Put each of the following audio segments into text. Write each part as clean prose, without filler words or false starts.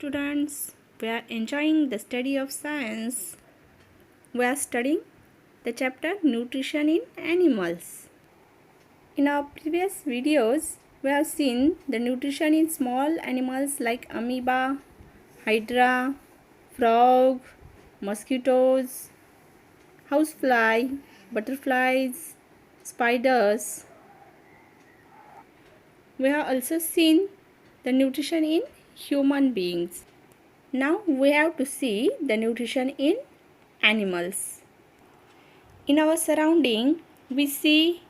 students. We are enjoying the study of science. We are studying the chapter Nutrition in Animals. In our previous videos, we have seen the nutrition in small animals like amoeba, hydra, frog, mosquitoes, housefly, butterflies, spiders. We have also seen the nutrition in human beings. Now we have to see the nutrition in animals. In our surrounding, we see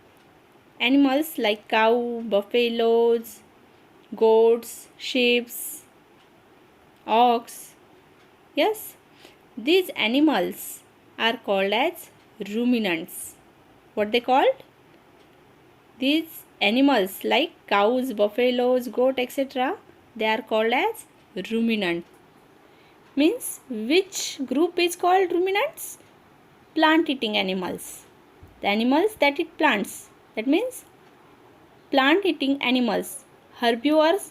animals like cow, buffaloes, goats, sheep, ox. Yes, these animals are called as ruminants. What they called? These animals like cows, buffaloes, goat, etc. they are called as ruminants. Means which group is called ruminants? Plant eating animals. The animals that eat plants. That means plant eating animals. Herbivores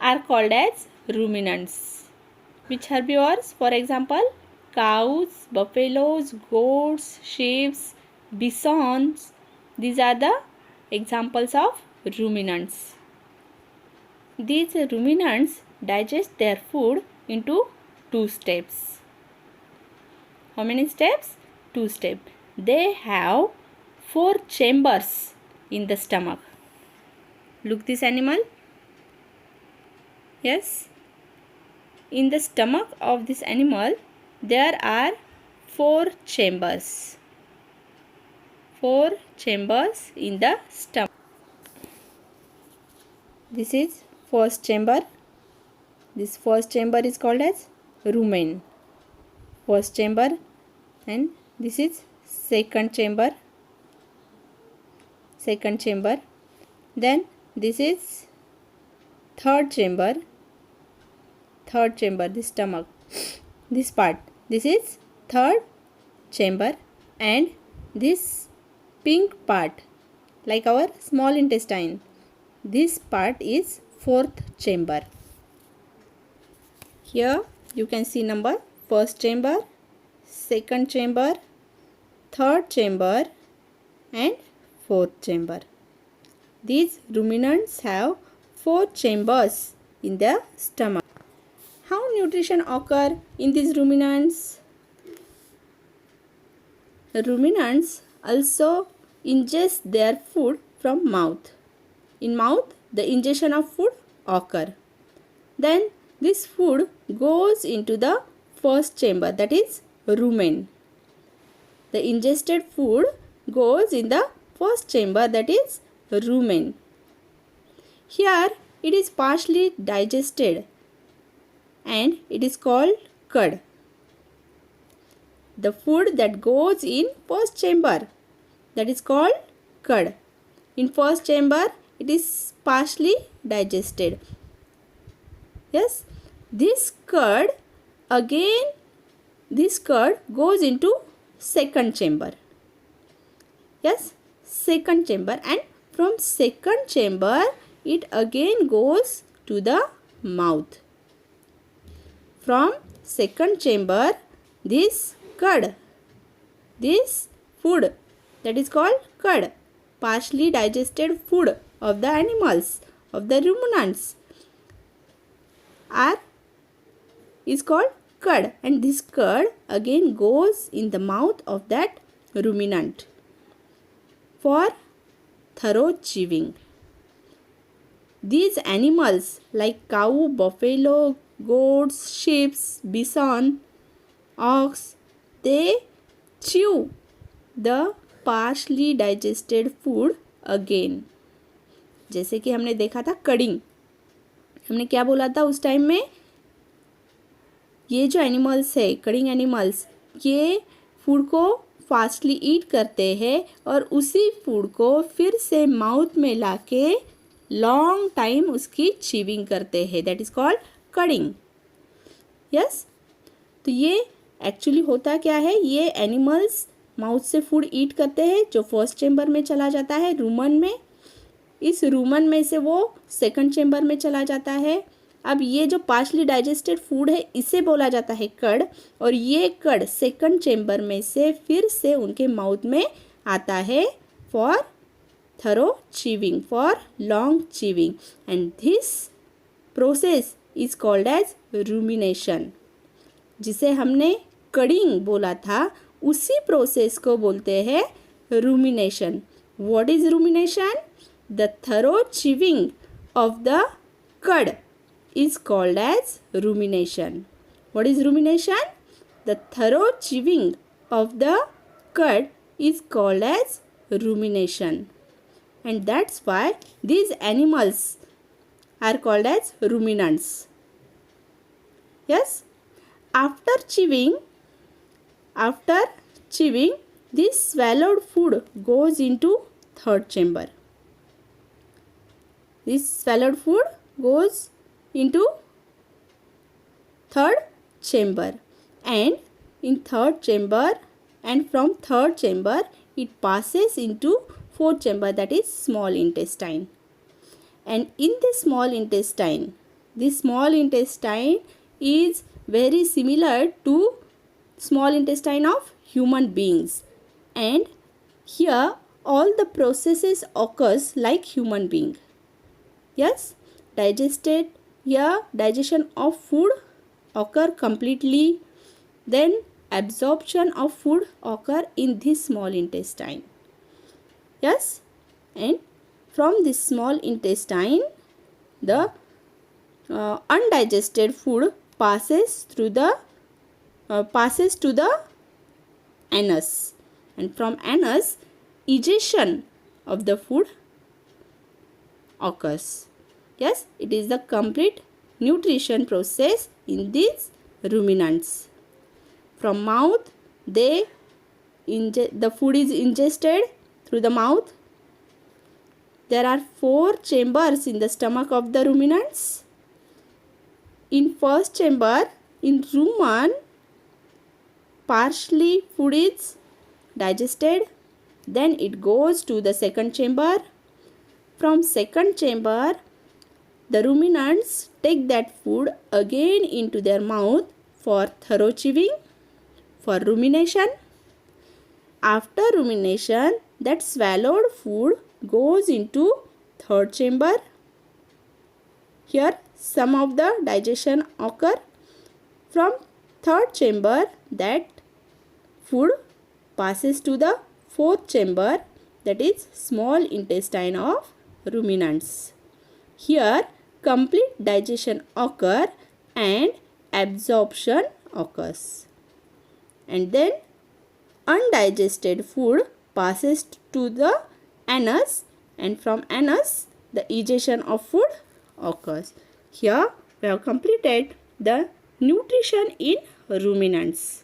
are called as ruminants. Which herbivores? For example, cows, buffaloes, goats, sheep, bisons. These are the examples of ruminants. These ruminants digest their food into 2 steps. How many steps? 2 steps. They have 4 chambers in the stomach. Look this animal. Yes. In the stomach of this animal, there are 4 chambers. 4 chambers in the stomach. This is first chamber. This first chamber is called as rumen. First chamber, and this is second chamber. Second chamber. Then this is third chamber. Third chamber, the stomach. This part. This is third chamber, and this pink part, like our small intestine, this part is fourth chamber. Here you can see number: first chamber, second chamber, third chamber, and fourth chamber. These ruminants have 4 chambers in their stomach. How nutrition occur in these ruminants? Ruminants also ingest their food from mouth. In mouth, the ingestion of food occur. Then this food goes into the first chamber, that is rumen. The ingested food goes in the first chamber, that is rumen. Here it is partially digested and it is called cud. The food that goes in first chamber, that is called cud. In first chamber it is partially digested. Yes, this cud goes into second chamber. Yes, second chamber, and from second chamber it again goes to the mouth. From second chamber, this cud, this food that is called cud, partially digested food of the animals, of the ruminants, is called cud, and this cud again goes in the mouth of that ruminant for thorough chewing. These animals like cow, buffalo, goats, sheep, bison, ox, they chew the partially digested food again. जैसे कि हमने देखा था kidding, हमने क्या बोला था उस टाइम में, ये जो एनिमल्स है कडिंग एनिमल्स, ये फूड को फास्टली ईट करते हैं और उसी फूड को फिर से माउथ में लाके लॉन्ग टाइम उसकी चीविंग करते हैं, that is called kidding. Yes, तो ये एक्चुअली होता क्या है, ये एनिमल्स माउथ से फूड ईट करते हैं जो फर्स्ट चेम्बर में चला जाता है रूमन में. इस रूमन में से वो सेकंड चेम्बर में चला जाता है अब ये जो पार्शली डाइजेस्टेड फूड है इसे बोला जाता है कड़, और ये कड़ सेकंड चेम्बर में से फिर से उनके माउथ में आता है for thorough chewing, for long chewing, and this process is called as rumination. जिसे हमने कड़िंग बोला था उसी प्रोसेस को बोलते हैं rumination. What is rumination? The thorough chewing of the कड़ is called as rumination. What is rumination? The thorough chewing of the cud is called as rumination. And that's why these animals are called as ruminants. Yes? After chewing, this swallowed food goes into third chamber. This swallowed food goes into third chamber, and in third chamber, and from third chamber it passes into fourth chamber, that is small intestine. And in the small intestine, this small intestine is very similar to small intestine of human beings, and here all the processes occurs like human being. Yes, digestion of food occur completely, then absorption of food occur in this small intestine. Yes, and from this small intestine the undigested food passes to the anus, and from anus egestion of the food occurs. Yes, it is the complete nutrition process in these ruminants. From mouth, the food is ingested through the mouth. There are 4 chambers in the stomach of the ruminants. In first chamber, in rumen, partially food is digested. Then it goes to the second chamber. From second chamber, the ruminants take that food again into their mouth for thorough chewing, for rumination. After rumination, that swallowed food goes into third chamber. Here some of the digestion occur. From third chamber, that food passes to the fourth chamber, that is small intestine of ruminants. Here complete digestion occur and absorption occurs, and then undigested food passes to the anus, and from anus the egestion of food occurs. Here we have completed the nutrition in ruminants.